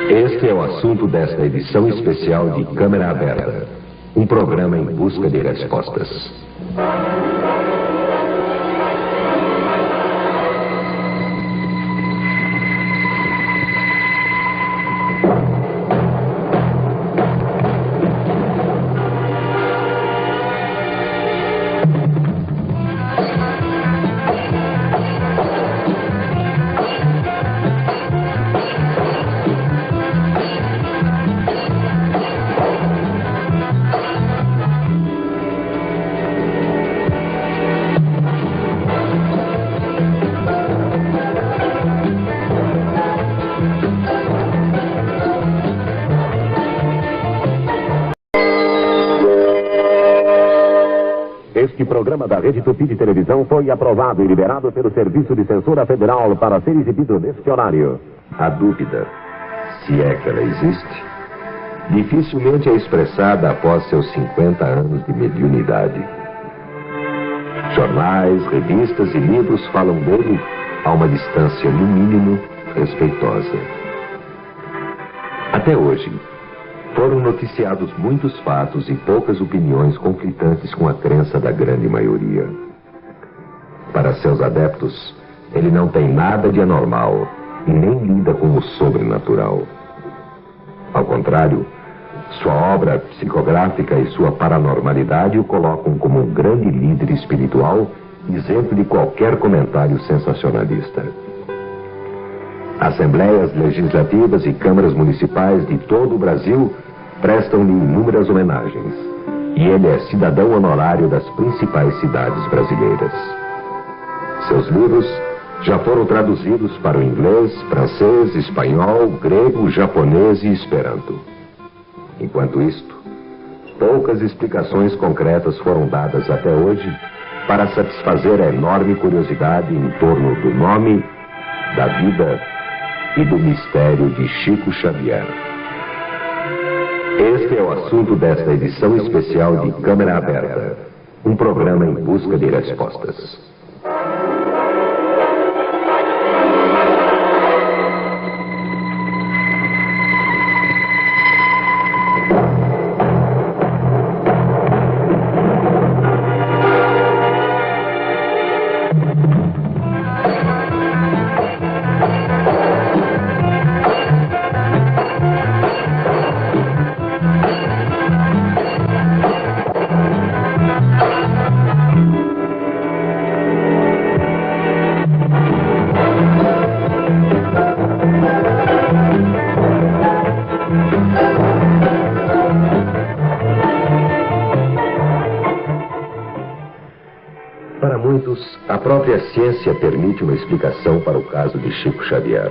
Este é o assunto desta edição especial de Câmara Aberta, um programa em busca de respostas. Este programa da Rede Tupi de Televisão foi aprovado e liberado pelo Serviço de Censura Federal para ser exibido neste horário. A dúvida, se é que ela existe, dificilmente é expressada após seus 50 anos de mediunidade. Jornais, revistas e livros falam dele a uma distância, no mínimo, respeitosa. Até hoje, foram noticiados muitos fatos e poucas opiniões conflitantes com a crença da grande maioria. Para seus adeptos, ele não tem nada de anormal e nem lida com o sobrenatural. Ao contrário, sua obra psicográfica e sua paranormalidade o colocam como um grande líder espiritual, isento de qualquer comentário sensacionalista. Assembleias legislativas e câmaras municipais de todo o Brasil prestam-lhe inúmeras homenagens, e ele é cidadão honorário das principais cidades brasileiras. Seus livros já foram traduzidos para o inglês, francês, espanhol, grego, japonês e esperanto. Enquanto isto, poucas explicações concretas foram dadas até hoje para satisfazer a enorme curiosidade em torno do nome, da vida e do mistério de Chico Xavier. Este é o assunto desta edição especial de Câmara Aberta, um programa em busca de respostas. Para muitos, a própria ciência permite uma explicação para o caso de Chico Xavier.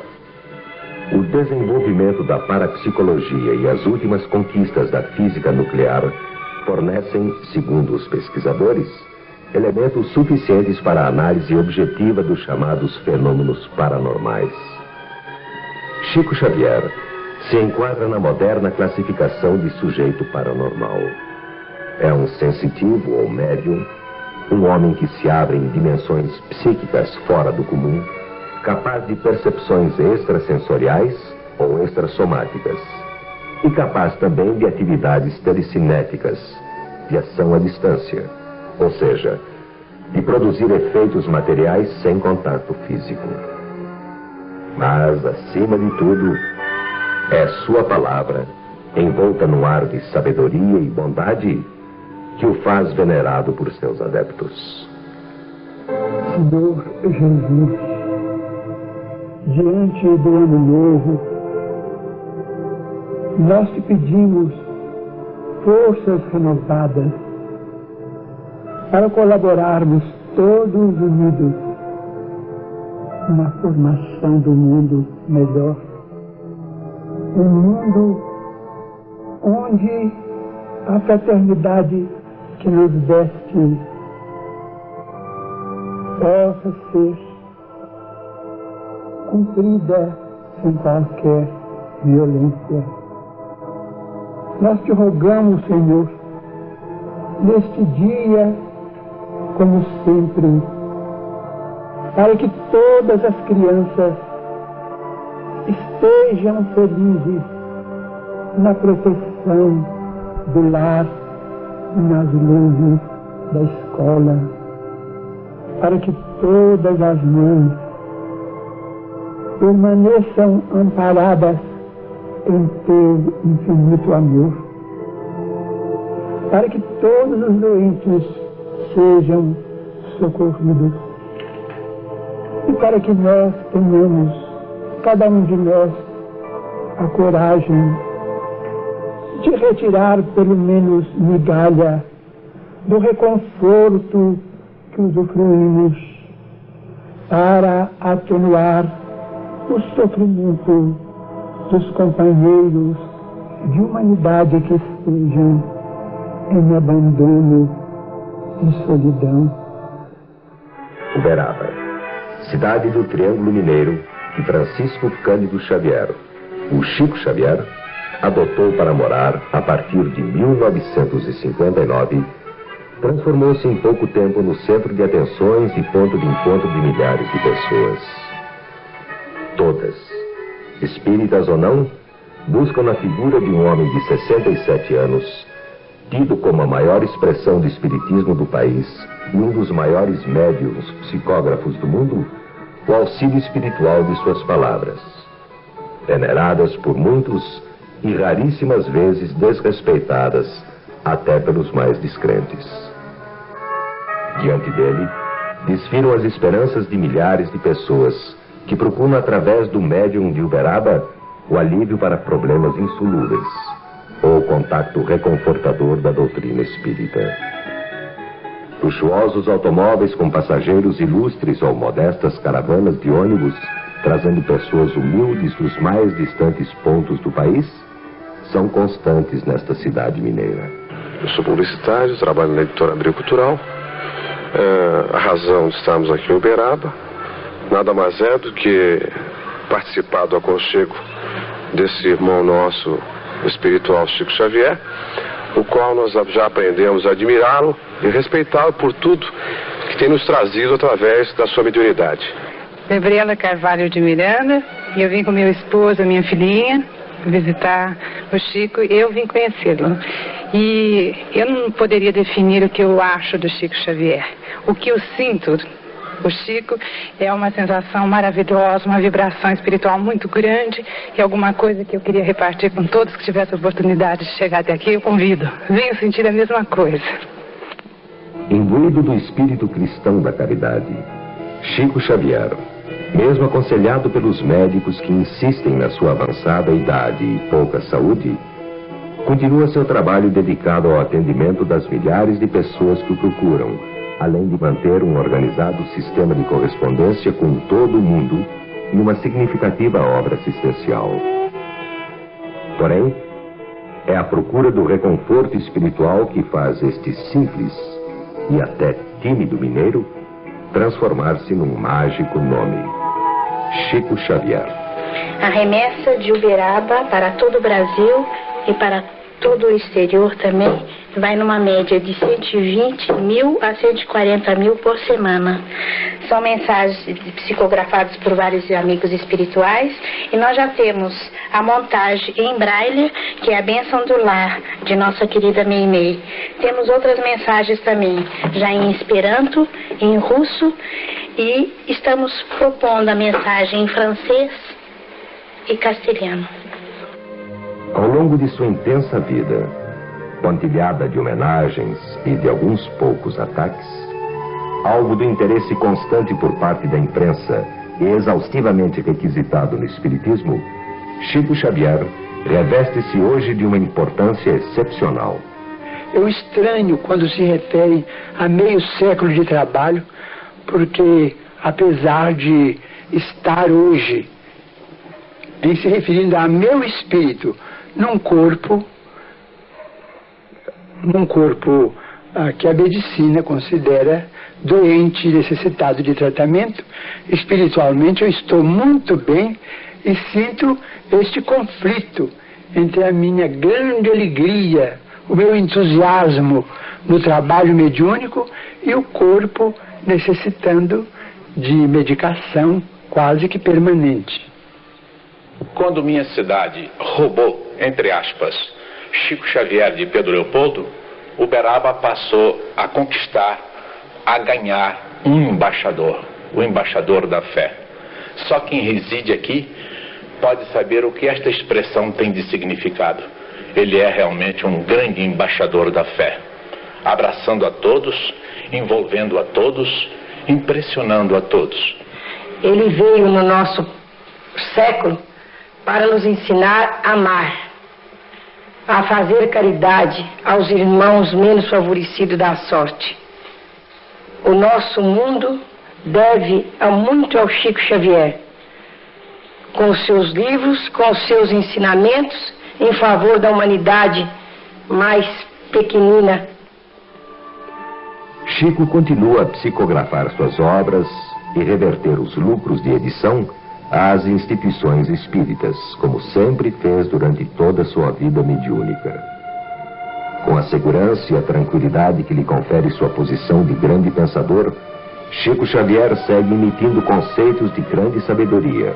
O desenvolvimento da parapsicologia e as últimas conquistas da física nuclear fornecem, segundo os pesquisadores, elementos suficientes para a análise objetiva dos chamados fenômenos paranormais. Chico Xavier se enquadra na moderna classificação de sujeito paranormal. É um sensitivo ou médium, um homem que se abre em dimensões psíquicas fora do comum, capaz de percepções extrasensoriais ou extrassomáticas, e capaz também de atividades telecinéticas, de ação à distância, ou seja, de produzir efeitos materiais sem contato físico. Mas, acima de tudo, é sua palavra, envolta no ar de sabedoria e bondade, que o faz venerado por seus adeptos. Senhor Jesus, diante do ano novo, nós te pedimos forças renovadas para colaborarmos todos unidos na formação do mundo melhor. Um mundo onde a fraternidade que nos veste possa ser cumprida sem qualquer violência. Nós te rogamos, Senhor, neste dia, como sempre, para que todas as crianças estejam felizes na proteção do lar e nas luzes da escola, para que todas as mães permaneçam amparadas em teu infinito amor, para que todos os doentes sejam socorridos e para que nós tenhamos, cada um de nós, a coragem de retirar pelo menos migalha do reconforto que usufruímos para atenuar o sofrimento dos companheiros de humanidade que estejam em abandono e solidão. Uberaba, cidade do Triângulo Mineiro que Francisco Cândido Xavier, o Chico Xavier, adotou para morar a partir de 1959, transformou-se em pouco tempo no centro de atenções e ponto de encontro de milhares de pessoas. Todas, espíritas ou não, buscam na figura de um homem de 67 anos, tido como a maior expressão do espiritismo do país e um dos maiores médiuns psicógrafos do mundo, o auxílio espiritual de suas palavras, veneradas por muitos e raríssimas vezes desrespeitadas até pelos mais descrentes. Diante dele, desfilam as esperanças de milhares de pessoas que procuram através do médium de Uberaba o alívio para problemas insolúveis ou o contato reconfortador da doutrina espírita. Luxuosos automóveis com passageiros ilustres ou modestas caravanas de ônibus trazendo pessoas humildes dos mais distantes pontos do país são constantes nesta cidade mineira. Eu sou publicitário, trabalho na editora Abril Cultural. A razão de estarmos aqui em Uberaba nada mais é do que participar do aconchego desse irmão nosso espiritual Chico Xavier, o qual nós já aprendemos a admirá-lo e respeitá-lo por tudo que tem nos trazido através da sua mediunidade. Gabriela Carvalho de Miranda, e eu vim com meu esposo, minha filhinha, visitar o Chico, e eu vim conhecê-lo. E eu não poderia definir o que eu acho do Chico Xavier. O que eu sinto, o Chico, é uma sensação maravilhosa, uma vibração espiritual muito grande, e alguma coisa que eu queria repartir com todos que tivessem a oportunidade de chegar até aqui, eu convido. Venham sentir a mesma coisa. Imbuído do espírito cristão da caridade, Chico Xavier, mesmo aconselhado pelos médicos que insistem na sua avançada idade e pouca saúde, continua seu trabalho dedicado ao atendimento das milhares de pessoas que o procuram, além de manter um organizado sistema de correspondência com todo o mundo e uma significativa obra assistencial. Porém, é a procura do reconforto espiritual que faz este simples e até tímido mineiro transformar-se num mágico nome: Chico Xavier. A remessa de Uberaba para todo o Brasil e para todo o exterior também vai numa média de 120 mil a 140 mil por semana. São mensagens psicografadas por vários amigos espirituais, e nós já temos a montagem em braille, que é a bênção do lar, de nossa querida Meimei. Temos outras mensagens também, já em esperanto, em russo, e estamos propondo a mensagem em francês e castelhano. Ao longo de sua intensa vida, pontilhada de homenagens e de alguns poucos ataques, alvo do interesse constante por parte da imprensa e exaustivamente requisitado no espiritismo, Chico Xavier reveste-se hoje de uma importância excepcional. Eu estranho quando se refere a meio século de trabalho, porque apesar de estar hoje em se referindo a meu espírito num corpo que a medicina considera doente e necessitado de tratamento, espiritualmente eu estou muito bem e sinto este conflito entre a minha grande alegria, o meu entusiasmo no trabalho mediúnico e o corpo necessitando de medicação quase que permanente. quando minha cidade roubou, entre aspas, Chico Xavier de Pedro Leopoldo, Uberaba passou a conquistar, a ganhar um embaixador, o embaixador da fé. Só quem reside aqui pode saber o que esta expressão tem de significado. Ele é realmente um grande embaixador da fé, abraçando a todos, envolvendo a todos, impressionando a todos. Ele veio no nosso século para nos ensinar a amar, a fazer caridade aos irmãos menos favorecidos da sorte. O nosso mundo deve muito ao Chico Xavier, com os seus livros, com os seus ensinamentos em favor da humanidade mais pequenina. Chico continua a psicografar suas obras e reverter os lucros de edição às instituições espíritas, como sempre fez durante toda a sua vida mediúnica. Com a segurança e a tranquilidade que lhe confere sua posição de grande pensador, Chico Xavier segue emitindo conceitos de grande sabedoria,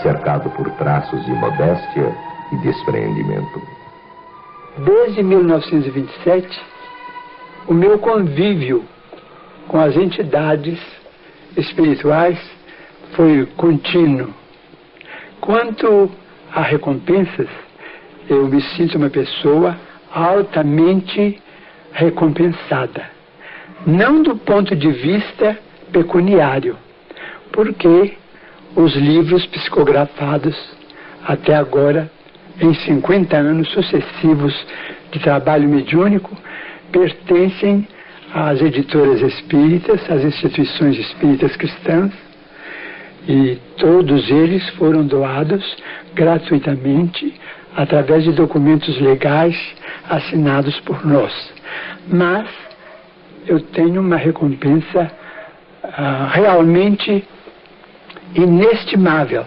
cercado por traços de modéstia e despreendimento. Desde 1927, o meu convívio com as entidades espirituais foi contínuo. Quanto a recompensas, eu me sinto uma pessoa altamente recompensada. Não do ponto de vista pecuniário, porque os livros psicografados até agora, em 50 anos sucessivos de trabalho mediúnico, pertencem às editoras espíritas, às instituições espíritas cristãs, e todos eles foram doados gratuitamente através de documentos legais assinados por nós. Mas eu tenho uma recompensa realmente inestimável,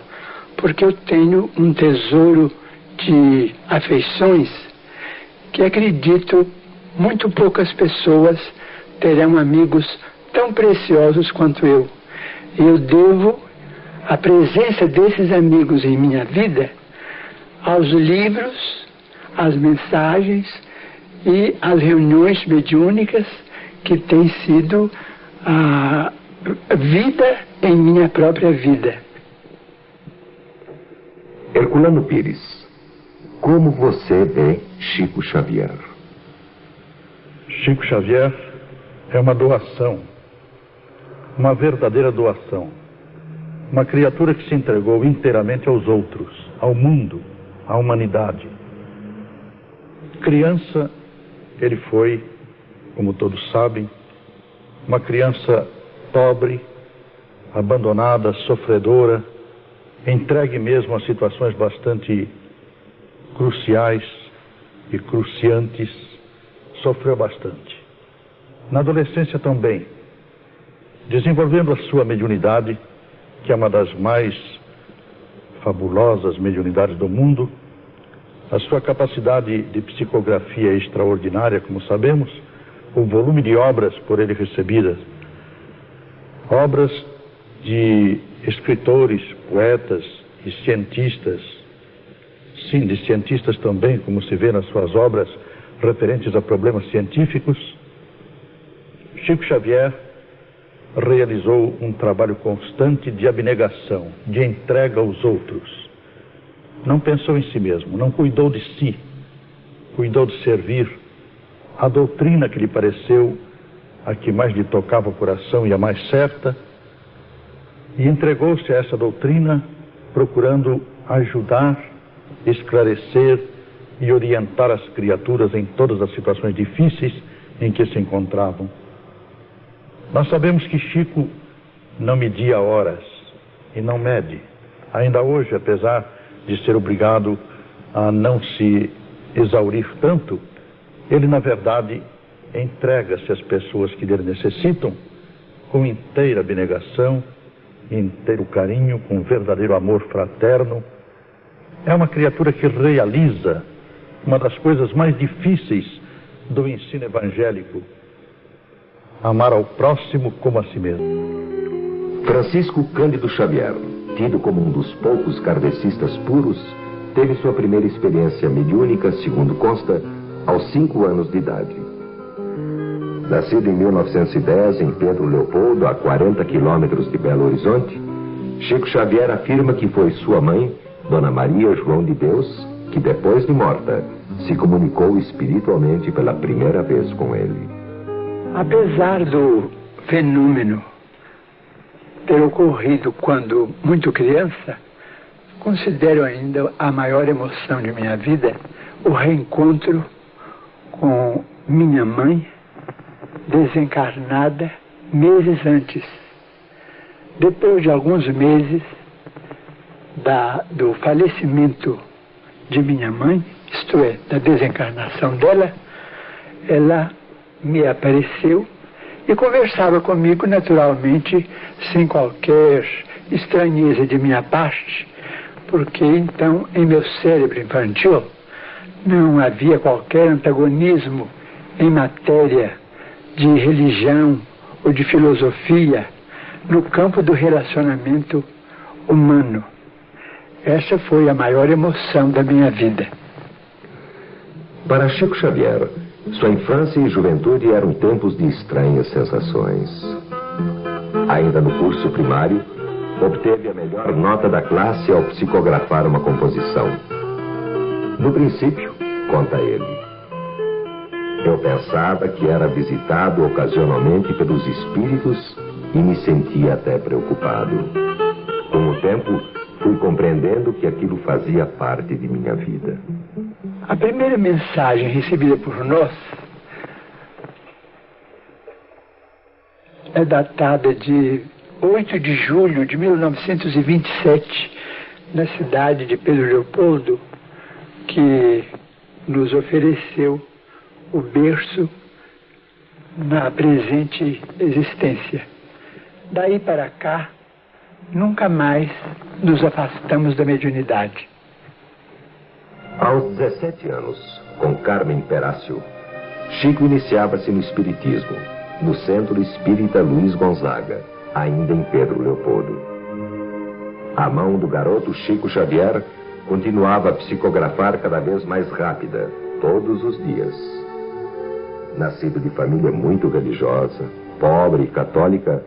porque eu tenho um tesouro de afeições que acredito muito poucas pessoas terão amigos tão preciosos quanto eu. Eu devo a presença desses amigos em minha vida aos livros, às mensagens e às reuniões mediúnicas que têm sido a vida em minha própria vida. Herculano Pires, como você vê Chico Xavier? Chico Xavier é uma doação, uma verdadeira doação. Uma criatura que se entregou inteiramente aos outros, ao mundo, à humanidade. Criança, ele foi, como todos sabem, uma criança pobre, abandonada, sofredora, entregue mesmo a situações bastante cruciais e cruciantes, sofreu bastante. Na adolescência também, desenvolvendo a sua mediunidade, que é uma das mais fabulosas mediunidades do mundo, a sua capacidade de psicografia é extraordinária, como sabemos, o volume de obras por ele recebidas, obras de escritores, poetas e cientistas, sim, de cientistas também, como se vê nas suas obras referentes a problemas científicos. Chico Xavier realizou um trabalho constante de abnegação, de entrega aos outros. Não pensou em si mesmo, não cuidou de si, cuidou de servir a doutrina que lhe pareceu a que mais lhe tocava o coração e a mais certa, e entregou-se a essa doutrina procurando ajudar, esclarecer e orientar as criaturas em todas as situações difíceis em que se encontravam. Nós sabemos que Chico não media horas e não mede. Ainda hoje, apesar de ser obrigado a não se exaurir tanto, ele na verdade entrega-se às pessoas que dele necessitam com inteira abnegação, inteiro carinho, com verdadeiro amor fraterno. É uma criatura que realiza uma das coisas mais difíceis do ensino evangélico: amar ao próximo como a si mesmo. Francisco Cândido Xavier, tido como um dos poucos kardecistas puros, teve sua primeira experiência mediúnica, segundo consta, aos 5 anos de idade. Nascido em 1910 em Pedro Leopoldo, a 40 quilômetros de Belo Horizonte, Chico Xavier afirma que foi sua mãe, Dona Maria João de Deus, que depois de morta, se comunicou espiritualmente pela primeira vez com ele. Apesar do fenômeno ter ocorrido quando muito criança, considero ainda a maior emoção de minha vida o reencontro com minha mãe, desencarnada meses antes. Depois de alguns meses do falecimento de minha mãe, isto é, da desencarnação dela, ela me apareceu e conversava comigo naturalmente, sem qualquer estranheza de minha parte, porque então em meu cérebro infantil não havia qualquer antagonismo em matéria de religião ou de filosofia no campo do relacionamento humano. Essa foi a maior emoção da minha vida. Para Chico Xavier, sua infância e juventude eram tempos de estranhas sensações. Ainda no curso primário, obteve a melhor nota da classe ao psicografar uma composição. No princípio, conta ele, eu pensava que era visitado ocasionalmente pelos espíritos e me sentia até preocupado. Com o tempo, fui compreendendo que aquilo fazia parte de minha vida. A primeira mensagem recebida por nós é datada de 8 de julho de 1927, na cidade de Pedro Leopoldo, que nos ofereceu o berço na presente existência. Daí para cá, nunca mais nos afastamos da mediunidade. Aos 17 anos, com Carmen Perácio, Chico iniciava-se no Espiritismo, no Centro Espírita Luiz Gonzaga, ainda em Pedro Leopoldo. A mão do garoto Chico Xavier continuava a psicografar cada vez mais rápida, todos os dias. Nascido de família muito religiosa, pobre e católica,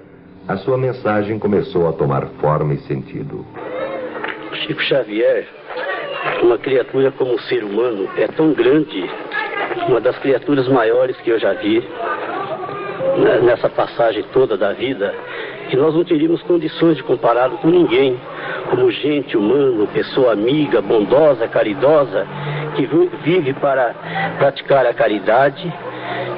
a sua mensagem começou a tomar forma e sentido. Chico Xavier, uma criatura como o ser humano, é tão grande, uma das criaturas maiores que eu já vi nessa passagem toda da vida, que nós não teríamos condições de compará-lo com ninguém, como gente humano, pessoa amiga, bondosa, caridosa, que vive para praticar a caridade,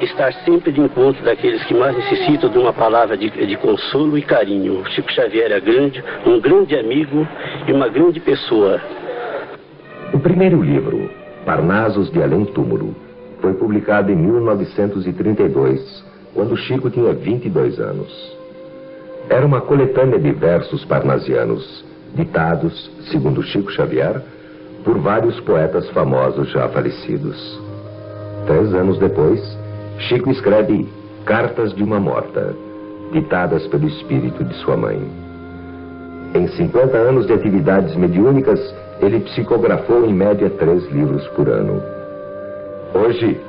estar sempre de encontro daqueles que mais necessitam de uma palavra de consolo e carinho. O Chico Xavier é grande, um grande amigo e uma grande pessoa. O primeiro livro, Parnasos de Além Túmulo, foi publicado em 1932, quando Chico tinha 22 anos. Era uma coletânea de versos parnasianos, ditados, segundo Chico Xavier, por vários poetas famosos já falecidos. 3 anos depois, Chico escreve Cartas de uma Morta, ditadas pelo espírito de sua mãe. Em 50 anos de atividades mediúnicas, ele psicografou em média 3 livros por ano. Hoje,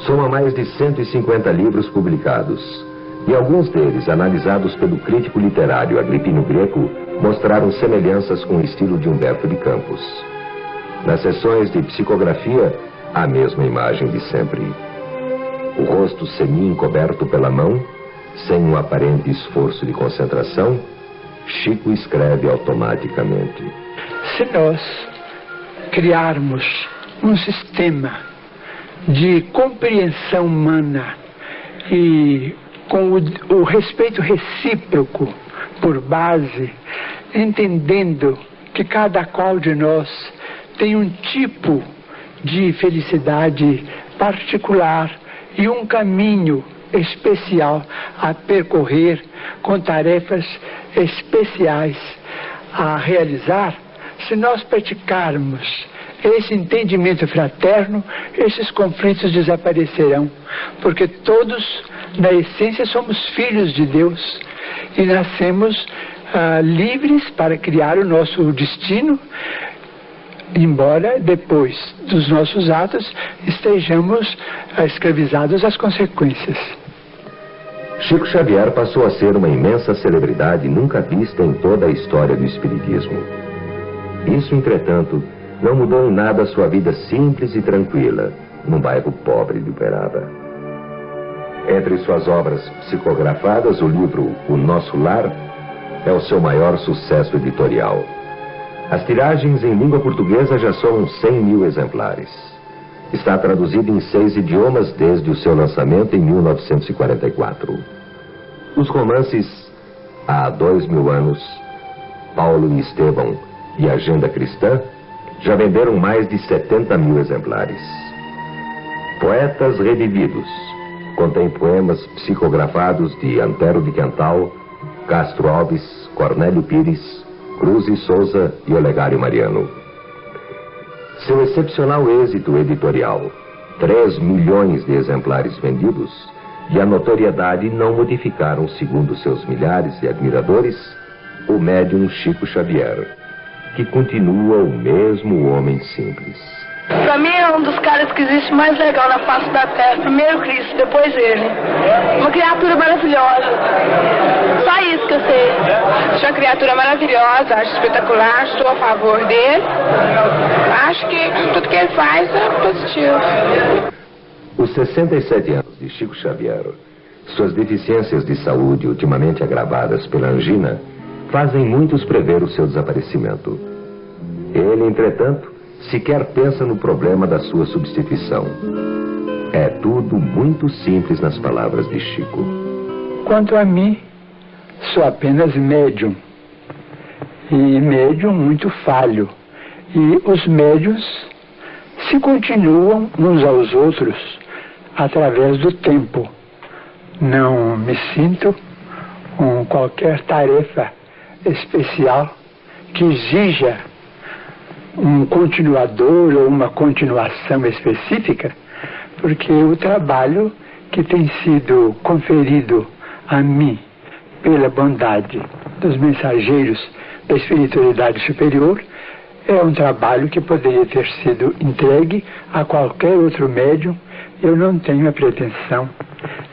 soma mais de 150 livros publicados, e alguns deles, analisados pelo crítico literário Agripino Greco, mostraram semelhanças com o estilo de Humberto de Campos. Nas sessões de psicografia, a mesma imagem de sempre. O rosto semi-encoberto pela mão, sem um aparente esforço de concentração, Chico escreve automaticamente. Se nós criarmos um sistema de compreensão humana e com o respeito recíproco por base, entendendo que cada qual de nós tem um tipo de felicidade particular e um caminho especial a percorrer, com tarefas especiais a realizar, se nós praticarmos esse entendimento fraterno, esses conflitos desaparecerão, porque todos, na essência, somos filhos de Deus e nascemos livres para criar o nosso destino, embora depois dos nossos atos estejamos escravizados às consequências. Chico Xavier passou a ser uma imensa celebridade nunca vista em toda a história do Espiritismo. Isso, entretanto, não mudou em nada sua vida simples e tranquila, num bairro pobre de Uberaba. Entre suas obras psicografadas, o livro O Nosso Lar é o seu maior sucesso editorial. As tiragens em língua portuguesa já somam 100 mil exemplares. Está traduzido em 6 idiomas desde o seu lançamento em 1944. Os romances Há 2000 anos, Paulo e Estevão e Agenda Cristã já venderam mais de 70 mil exemplares. Poetas Revividos contém poemas psicografados de Antero de Quental, Castro Alves, Cornélio Pires, Cruz e Souza e Olegário Mariano. Seu excepcional êxito editorial, 3 milhões de exemplares vendidos, e a notoriedade não modificaram, segundo seus milhares de admiradores, o médium Chico Xavier, que continua o mesmo homem simples. Pra mim é um dos caras que existe mais legal na face da terra. Primeiro Cristo, depois ele. Uma criatura maravilhosa. Só isso que eu sei. Acho uma criatura maravilhosa, acho espetacular, estou a favor dele. Acho que tudo que ele faz é positivo. Os 67 anos de Chico Xavier, suas deficiências de saúde ultimamente agravadas pela angina, fazem muitos prever o seu desaparecimento. Ele, entretanto, sequer pensa no problema da sua substituição. É tudo muito simples nas palavras de Chico. Quanto a mim, sou apenas médium. E médium muito falho. E os médiuns se continuam uns aos outros através do tempo. Não me sinto com qualquer tarefa especial que exija um continuador ou uma continuação específica, porque o trabalho que tem sido conferido a mim pela bondade dos mensageiros da espiritualidade superior é um trabalho que poderia ter sido entregue a qualquer outro médium. Eu não tenho a pretensão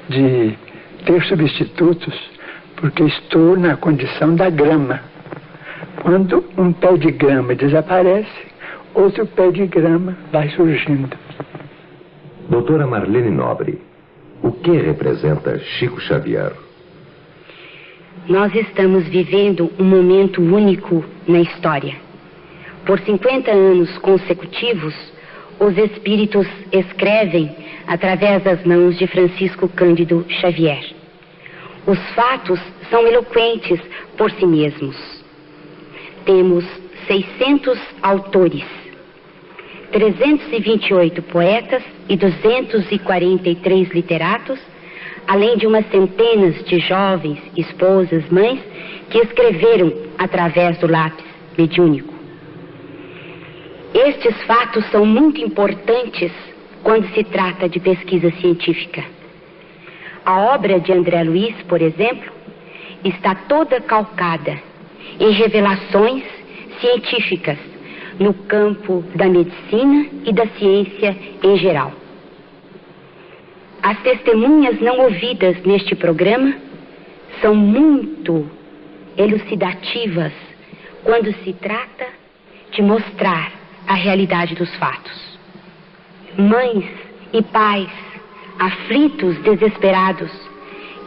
de ter substitutos, porque estou na condição da grama. Quando um pé de grama desaparece, outro pé de grama vai surgindo. Doutora Marlene Nobre, o que representa Chico Xavier? Nós estamos vivendo um momento único na história. Por 50 anos consecutivos, os espíritos escrevem através das mãos de Francisco Cândido Xavier. Os fatos são eloquentes por si mesmos. Temos 600 autores, 328 poetas e 243 literatos, além de umas centenas de jovens, esposas, mães, que escreveram através do lápis mediúnico. Estes fatos são muito importantes quando se trata de pesquisa científica. A obra de André Luiz, por exemplo, está toda calcada em revelações científicas no campo da medicina e da ciência em geral. As testemunhas não ouvidas neste programa são muito elucidativas quando se trata de mostrar a realidade dos fatos. Mães e pais, aflitos, desesperados,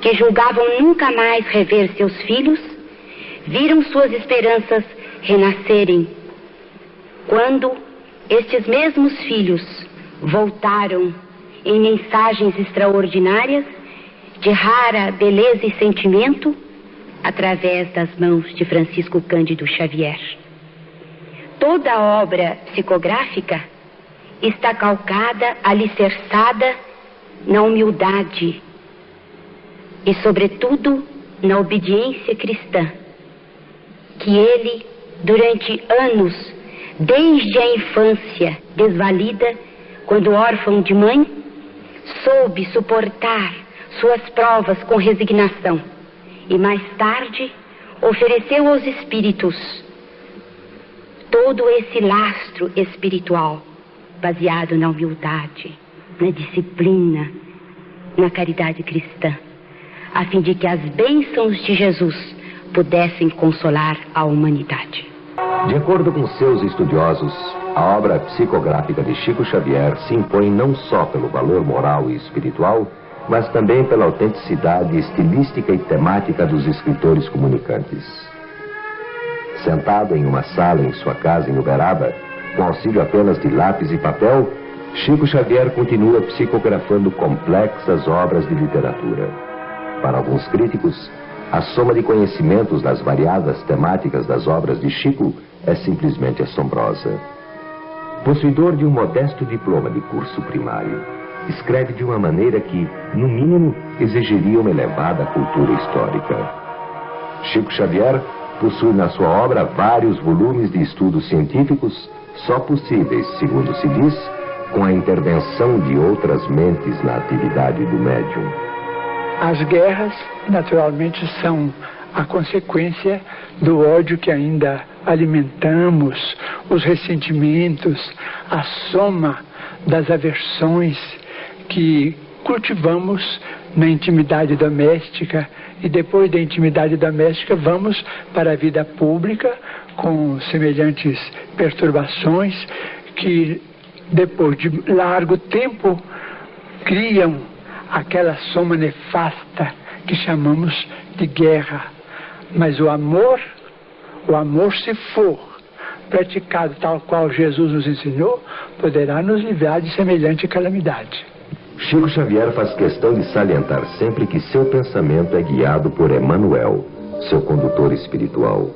que julgavam nunca mais rever seus filhos, viram suas esperanças renascerem quando estes mesmos filhos voltaram em mensagens extraordinárias de rara beleza e sentimento através das mãos de Francisco Cândido Xavier. Toda a obra psicográfica está calcada, alicerçada na humildade e, sobretudo, na obediência cristã, que ele, durante anos, desde a infância desvalida, quando órfão de mãe, soube suportar suas provas com resignação e, mais tarde, ofereceu aos espíritos todo esse lastro espiritual, baseado na humildade, na disciplina, na caridade cristã, a fim de que as bênçãos de Jesus pudessem consolar a humanidade. De acordo com seus estudiosos, a obra psicográfica de Chico Xavier se impõe não só pelo valor moral e espiritual, mas também pela autenticidade estilística e temática dos escritores comunicantes. Sentado em uma sala em sua casa em Uberaba, com auxílio apenas de lápis e papel, Chico Xavier continua psicografando complexas obras de literatura. Para alguns críticos, a soma de conhecimentos das variadas temáticas das obras de Chico é simplesmente assombrosa. Possuidor de um modesto diploma de curso primário, escreve de uma maneira que, no mínimo, exigiria uma elevada cultura histórica. Chico Xavier possui na sua obra vários volumes de estudos científicos, só possíveis, segundo se diz, com a intervenção de outras mentes na atividade do médium. As guerras, naturalmente, são a consequência do ódio que ainda alimentamos, os ressentimentos, a soma das aversões que cultivamos na intimidade doméstica, e depois da intimidade doméstica vamos para a vida pública com semelhantes perturbações que depois de largo tempo criam aquela soma nefasta que chamamos de guerra. Mas o amor, se for praticado tal qual Jesus nos ensinou, poderá nos livrar de semelhante calamidade. Chico Xavier faz questão de salientar sempre que seu pensamento é guiado por Emmanuel, seu condutor espiritual.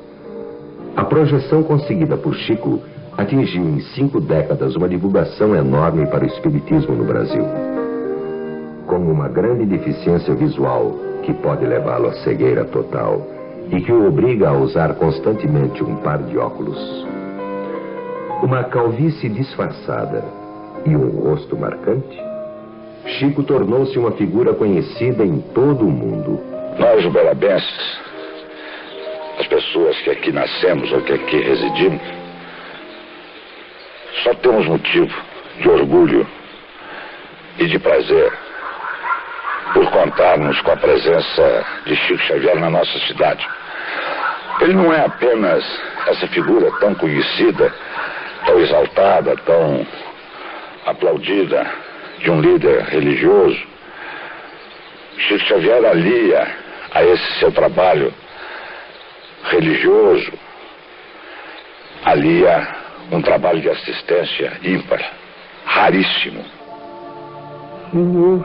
A projeção conseguida por Chico atingiu em 5 décadas uma divulgação enorme para o espiritismo no Brasil. Com uma grande deficiência visual que pode levá-lo à cegueira total e que o obriga a usar constantemente um par de óculos, uma calvície disfarçada e um rosto marcante, Chico tornou-se uma figura conhecida em todo o mundo. Nós, uberabenses, as pessoas que aqui nascemos ou que aqui residimos, só temos motivo de orgulho e de prazer por contarmos com a presença de Chico Xavier na nossa cidade. Ele não é apenas essa figura tão conhecida, tão exaltada, tão aplaudida de um líder religioso. Chico Xavier alia a esse seu trabalho religioso, alia um trabalho de assistência ímpar, raríssimo. Senhor,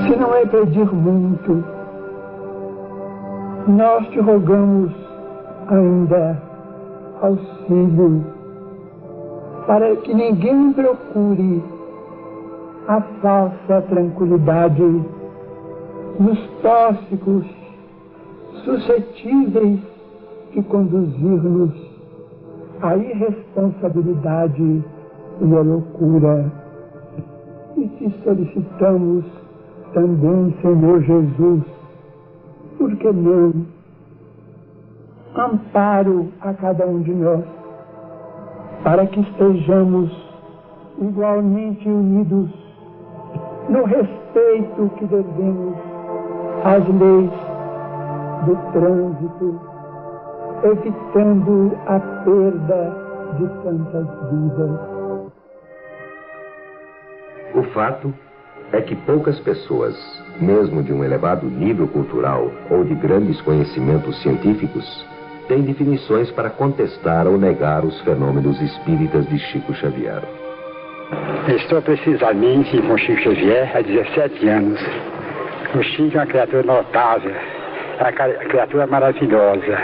se não é pedir muito, nós te rogamos ainda auxílio para que ninguém procure a falsa tranquilidade nos tóxicos suscetíveis de conduzir-nos à irresponsabilidade e à loucura. E te solicitamos também, Senhor Jesus, por que não, amparo a cada um de nós, para que estejamos igualmente unidos no respeito que devemos às leis do trânsito, evitando a perda de tantas vidas. O fato é que poucas pessoas, mesmo de um elevado nível cultural ou de grandes conhecimentos científicos, têm definições para contestar ou negar os fenômenos espíritas de Chico Xavier. Estou precisamente com Chico Xavier há 17 anos. O Chico é uma criatura notável, é uma criatura maravilhosa.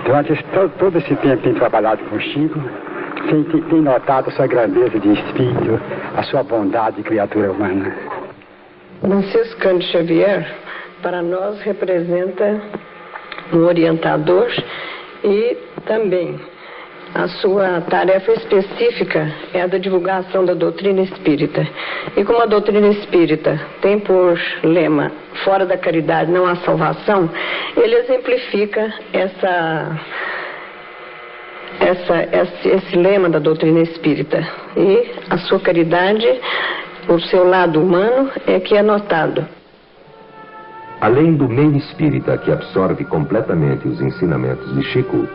Durante todo esse tempo que tenho trabalhado com o Chico, tem notado a sua grandeza de espírito, a sua bondade de criatura humana. Francisco Cândido Xavier, para nós, representa um orientador e também a sua tarefa específica é a da divulgação da doutrina espírita. E como a doutrina espírita tem por lema, fora da caridade não há salvação, ele exemplifica esse lema da doutrina espírita. E a sua caridade, o seu lado humano, é que é notado. Além do meio espírita, que absorve completamente os ensinamentos de Chico,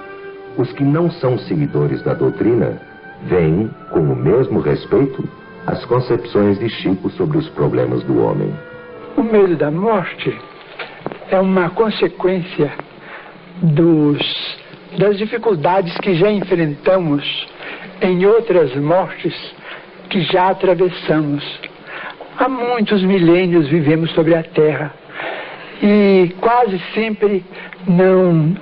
os que não são seguidores da doutrina veem, com o mesmo respeito, as concepções de Chico sobre os problemas do homem. O medo da morte é uma consequência das dificuldades que já enfrentamos em outras mortes que já atravessamos. Há muitos milênios vivemos sobre a Terra e quase sempre não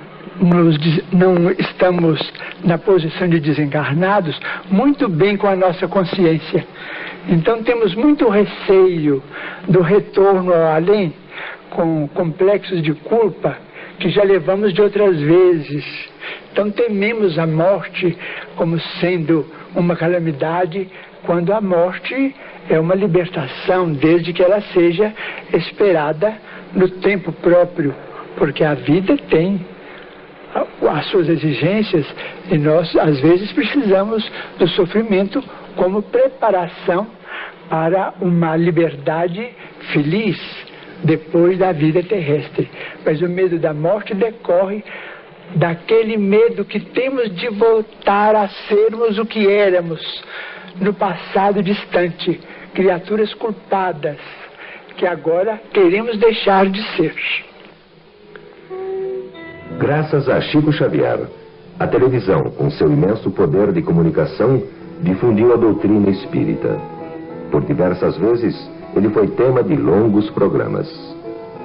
estamos na posição de desencarnados muito bem com a nossa consciência. Então temos muito receio do retorno ao além, com complexos de culpa que já levamos de outras vezes. Então tememos a morte como sendo uma calamidade, quando a morte é uma libertação, desde que ela seja esperada no tempo próprio, porque a vida tem as suas exigências e nós às vezes precisamos do sofrimento como preparação para uma liberdade feliz depois da vida terrestre. Mas o medo da morte decorre daquele medo que temos de voltar a sermos o que éramos no passado distante, criaturas culpadas que agora queremos deixar de ser. Graças a Chico Xavier, a televisão, com seu imenso poder de comunicação, difundiu a doutrina espírita. Por diversas vezes, ele foi tema de longos programas.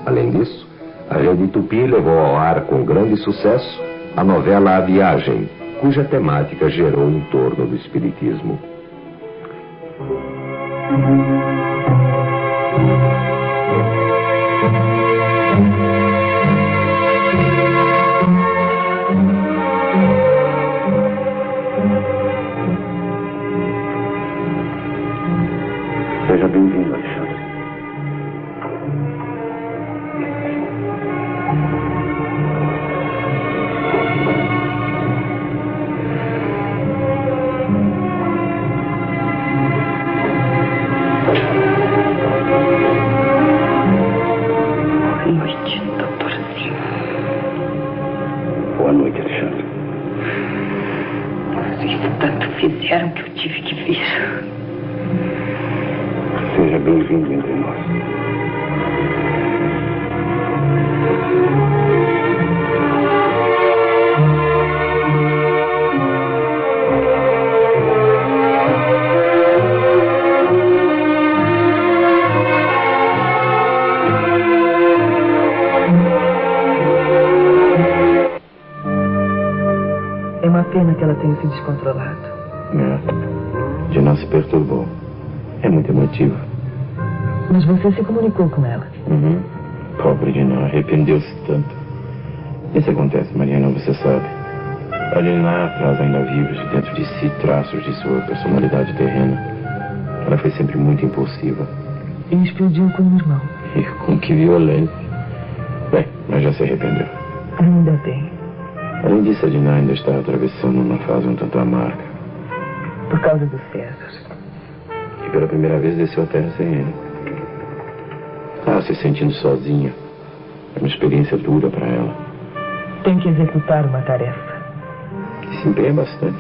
Além disso, a Rede Tupi levou ao ar com grande sucesso a novela A Viagem, cuja temática gerou em torno do espiritismo. Seja bem-vindo, Alexandre. Boa noite, doutorzinho. Boa noite, Alexandre. Vocês tanto fizeram que eu tive que vir. Seja bem-vindo entre nós. É uma pena que ela tenha se descontrolado. De não se perturbou. É muito emotivo. Mas você se comunicou com ela? Pobre de não, arrependeu-se tanto. Isso acontece, Mariana, você sabe. Ali lá atrás ainda vive dentro de si traços de sua personalidade terrena. Ela foi sempre muito impulsiva. E explodiu com o irmão. E com que violência. Bem, mas já se arrependeu. Ainda bem. Além disso, a Dina ainda está atravessando uma fase um tanto amarga. Por causa do César. E pela primeira vez desceu a terra sem ele. Se sentindo sozinha. É uma experiência dura para ela. Tem que executar uma tarefa. Que se empenha bastante.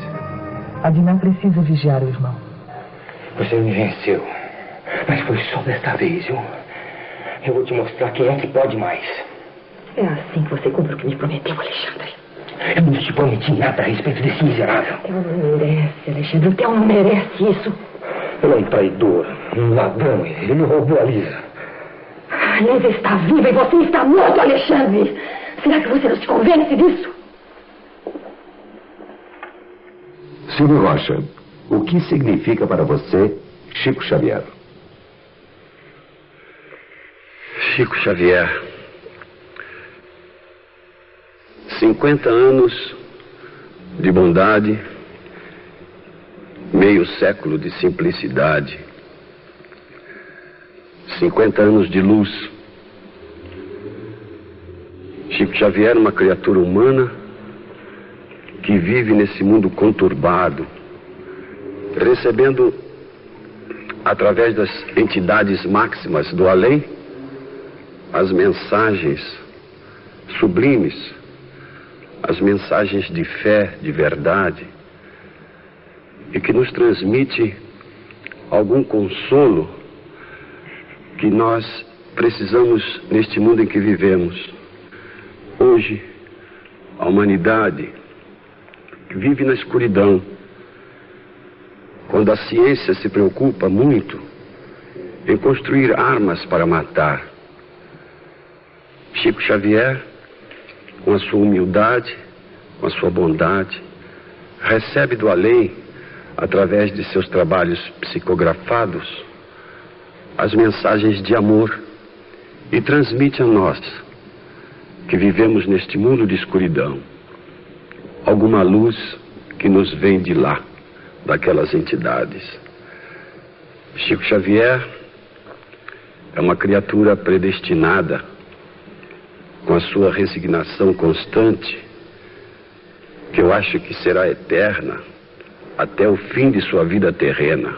A Dina precisa vigiar o irmão. Você me venceu. Mas foi só desta vez, viu? Eu vou te mostrar quem é que pode mais. É assim que você cumpre o que me prometeu, Alexandre. Eu não te prometi nada a respeito desse miserável. O Theo não merece, Alexandre. O Theo não merece isso. Ele é um traidor, um ladrão. Ele me roubou a Lisa. A Lisa está viva e você está morto, Alexandre. Será que você não se convence disso? Silvio Rocha, o que significa para você Chico Xavier? Chico Xavier. 50 anos de bondade meio século de simplicidade, 50 anos de luz. Chico Xavier é uma criatura humana que vive nesse mundo conturbado, recebendo, através das entidades máximas do além, as mensagens sublimes, as mensagens de fé, de verdade, e que nos transmite algum consolo que nós precisamos neste mundo em que vivemos. Hoje, a humanidade vive na escuridão, quando a ciência se preocupa muito em construir armas para matar. Chico Xavier, com a sua humildade, com a sua bondade, recebe do além, através de seus trabalhos psicografados, as mensagens de amor e transmite a nós, que vivemos neste mundo de escuridão, alguma luz que nos vem de lá, daquelas entidades. Chico Xavier é uma criatura predestinada, com a sua resignação constante, que eu acho que será eterna até o fim de sua vida terrena.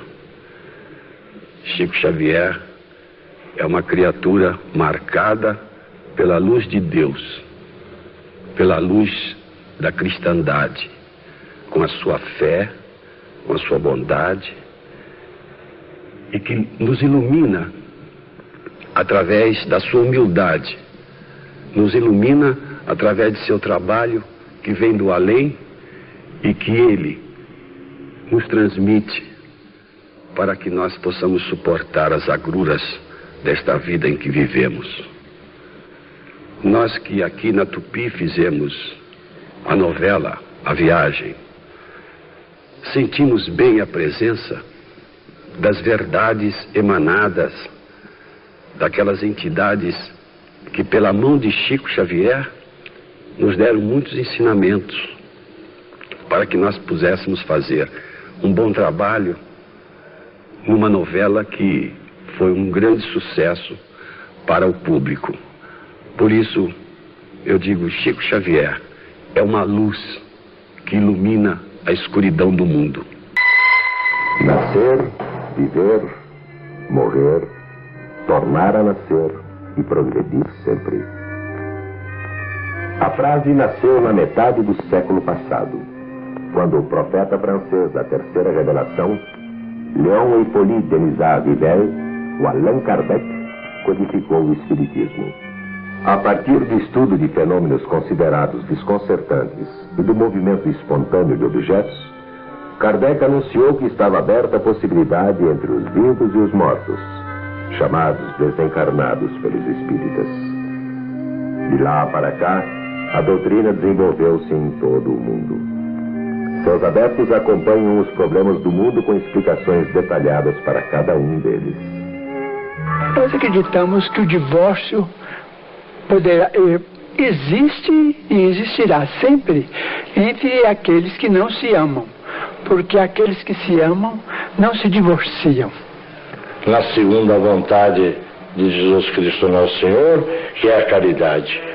Chico Xavier é uma criatura marcada pela luz de Deus, pela luz da cristandade, com a sua fé, com a sua bondade, e que nos ilumina através da sua humildade, nos ilumina através de seu trabalho que vem do além e que ele nos transmite para que nós possamos suportar as agruras desta vida em que vivemos. Nós que aqui na Tupi fizemos a novela A Viagem, sentimos bem a presença das verdades emanadas daquelas entidades que, pela mão de Chico Xavier, nos deram muitos ensinamentos para que nós pudéssemos fazer um bom trabalho numa novela que foi um grande sucesso para o público. Por isso, eu digo, Chico Xavier é uma luz que ilumina a escuridão do mundo. Nascer, viver, morrer, tornar a nascer e progredir sempre. A frase nasceu na metade do século passado, quando o profeta francês da Terceira Revelação, Léon Hippolyte Denisard Vivelle, o Allan Kardec, codificou o Espiritismo. A partir do estudo de fenômenos considerados desconcertantes e do movimento espontâneo de objetos, Kardec anunciou que estava aberta a possibilidade entre os vivos e os mortos, chamados desencarnados pelos espíritas. De lá para cá, a doutrina desenvolveu-se em todo o mundo. Seus adeptos acompanham os problemas do mundo com explicações detalhadas para cada um deles. Nós acreditamos que o divórcio existe e existirá sempre entre aqueles que não se amam, porque aqueles que se amam não se divorciam. Na segunda vontade de Jesus Cristo Nosso Senhor, que é a caridade.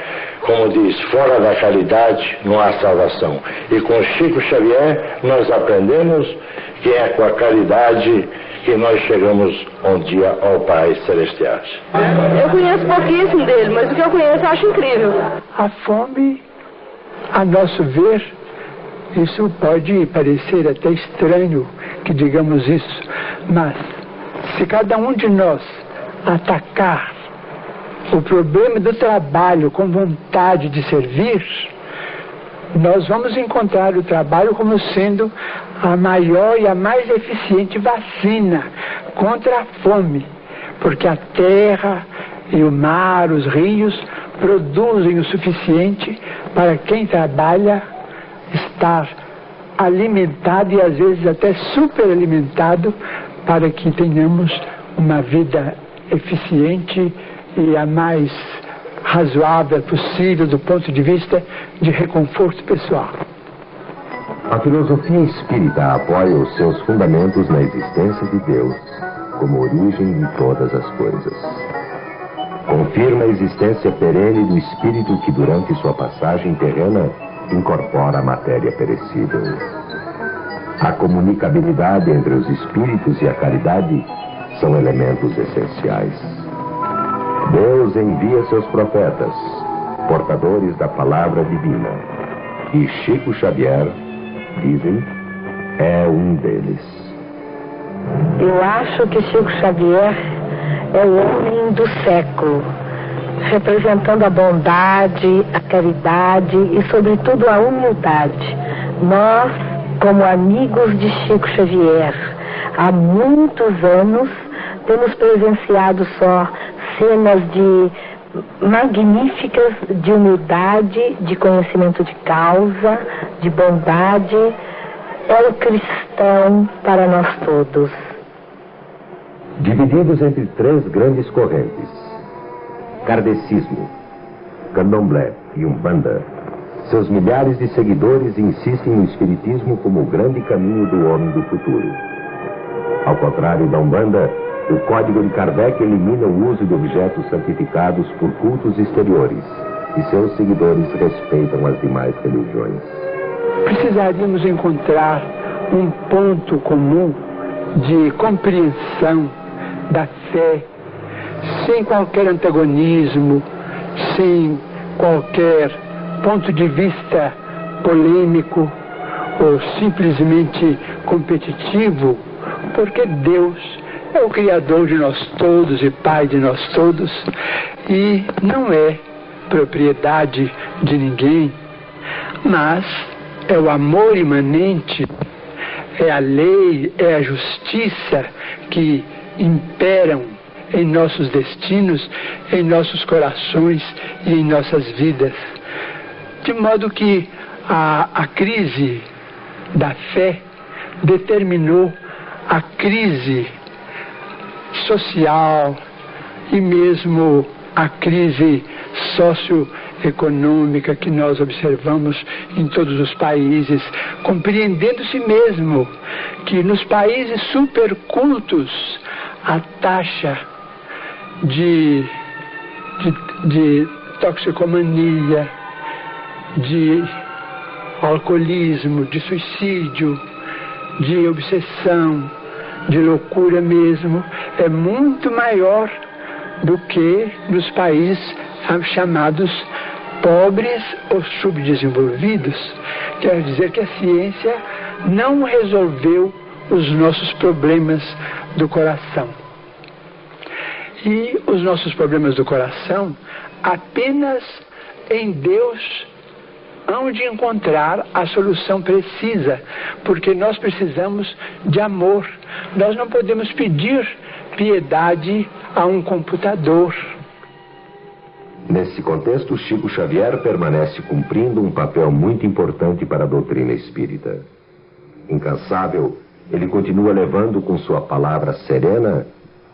Como diz, fora da caridade não há salvação. E com Chico Xavier nós aprendemos que é com a caridade que nós chegamos um dia ao Pai Celestial. Eu conheço pouquíssimo dele, mas o que eu conheço eu acho incrível. A fome, a nosso ver, isso pode parecer até estranho que digamos isso, mas se cada um de nós atacar o problema do trabalho com vontade de servir, nós vamos encontrar o trabalho como sendo a maior e a mais eficiente vacina contra a fome, porque a terra e o mar, os rios, produzem o suficiente para quem trabalha estar alimentado e às vezes até superalimentado, para que tenhamos uma vida eficiente e a mais razoável possível do ponto de vista de reconforto pessoal. A filosofia espírita apoia os seus fundamentos na existência de Deus como origem de todas as coisas. Confirma a existência perene do espírito que, durante sua passagem terrena, incorpora a matéria perecível. A comunicabilidade entre os espíritos e a caridade são elementos essenciais. Deus envia seus profetas, portadores da palavra divina, e Chico Xavier, dizem, é um deles. Eu acho que Chico Xavier é o homem do século, representando a bondade, a caridade e, sobretudo, a humildade. Nós, como amigos de Chico Xavier, há muitos anos, temos presenciado só cenas magníficas de humildade, de conhecimento de causa, de bondade. É o cristão para nós todos. Divididos entre três grandes correntes, kardecismo, candomblé e umbanda, seus milhares de seguidores insistem no espiritismo como o grande caminho do homem do futuro. Ao contrário da umbanda, o código de Kardec elimina o uso de objetos santificados por cultos exteriores, e seus seguidores respeitam as demais religiões. Precisaríamos encontrar um ponto comum de compreensão da fé, sem qualquer antagonismo, sem qualquer ponto de vista polêmico ou simplesmente competitivo, porque Deus é o Criador de nós todos e Pai de nós todos, e não é propriedade de ninguém, mas é o amor imanente, é a lei, é a justiça que imperam em nossos destinos, em nossos corações e em nossas vidas. De modo que a crise da fé determinou a crise social e mesmo a crise socioeconômica que nós observamos em todos os países, compreendendo-se mesmo que nos países supercultos a taxa de toxicomania, de alcoolismo, de suicídio, de obsessão, de loucura mesmo, é muito maior do que nos países chamados pobres ou subdesenvolvidos. Quer dizer que a ciência não resolveu os nossos problemas do coração. E os nossos problemas do coração, apenas em Deus hão de encontrar a solução precisa, porque nós precisamos de amor. Nós não podemos pedir piedade a um computador. Nesse contexto, Chico Xavier permanece cumprindo um papel muito importante para a doutrina espírita. Incansável, ele continua levando com sua palavra serena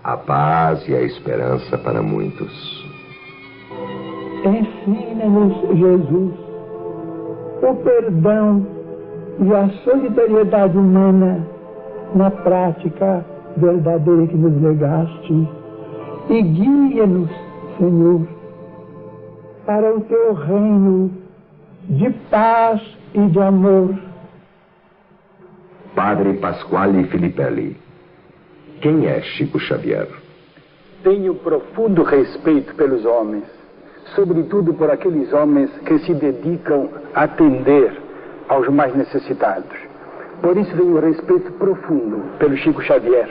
a paz e a esperança para muitos. Ensina-nos, Jesus, o perdão e a solidariedade humana na prática verdadeira que nos legaste, e guia-nos, Senhor, para o teu reino de paz e de amor. Padre Pasquale Filippelli. Quem é Chico Xavier? Tenho profundo respeito pelos homens, sobretudo por aqueles homens que se dedicam a atender aos mais necessitados. Por isso tenho respeito profundo pelo Chico Xavier,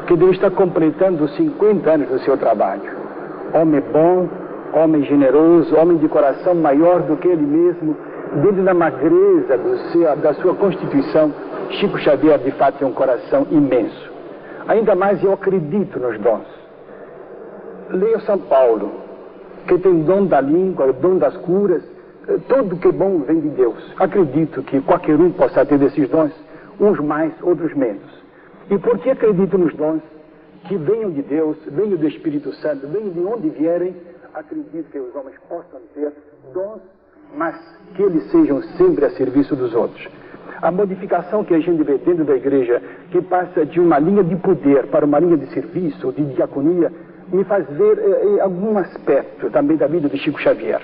que deve estar completando 50 anos do seu trabalho. Homem bom, homem generoso, homem de coração maior do que ele mesmo, dentro da magreza da sua constituição. Chico Xavier, de fato, tem um coração imenso. Ainda mais eu acredito nos dons. Leia São Paulo, que tem dom da língua, dom das curas, tudo que é bom vem de Deus. Acredito que qualquer um possa ter desses dons, uns mais, outros menos. E porque acredito nos dons, que venham de Deus, venham do Espírito Santo, venham de onde vierem, acredito que os homens possam ter dons mas que eles sejam sempre a serviço dos outros. A modificação que a gente vê dentro da igreja, que passa de uma linha de poder para uma linha de serviço, de diaconia, me faz ver algum aspecto também da vida de Chico Xavier.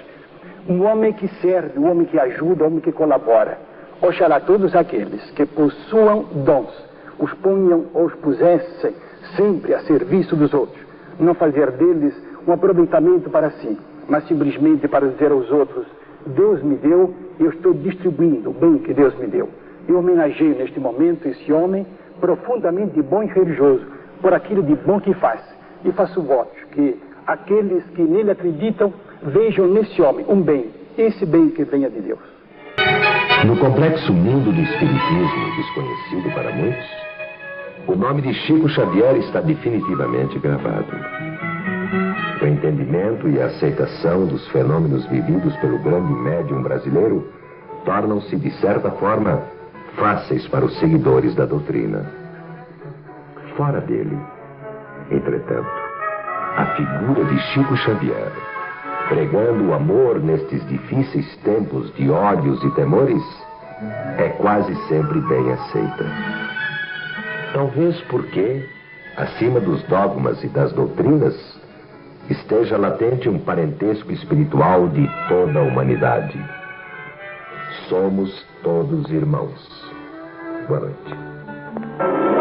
Um homem que serve, um homem que ajuda, um homem que colabora. Oxalá todos aqueles que possuam dons, os ponham ou os pusessem sempre a serviço dos outros. Não fazer deles um aproveitamento para si, mas simplesmente para dizer aos outros: Deus me deu e eu estou distribuindo o bem que Deus me deu. Eu homenageio neste momento esse homem profundamente bom e religioso por aquilo de bom que faz. E faço votos que aqueles que nele acreditam vejam nesse homem um bem, esse bem que venha de Deus. No complexo mundo do espiritismo, desconhecido para muitos, o nome de Chico Xavier está definitivamente gravado. O entendimento e a aceitação dos fenômenos vividos pelo grande médium brasileiro tornam-se, de certa forma, fáceis para os seguidores da doutrina. Fora dele, entretanto, a figura de Chico Xavier, pregando o amor nestes difíceis tempos de ódios e temores, é quase sempre bem aceita. Talvez porque, acima dos dogmas e das doutrinas, esteja latente um parentesco espiritual de toda a humanidade. Somos todos irmãos. Boa noite.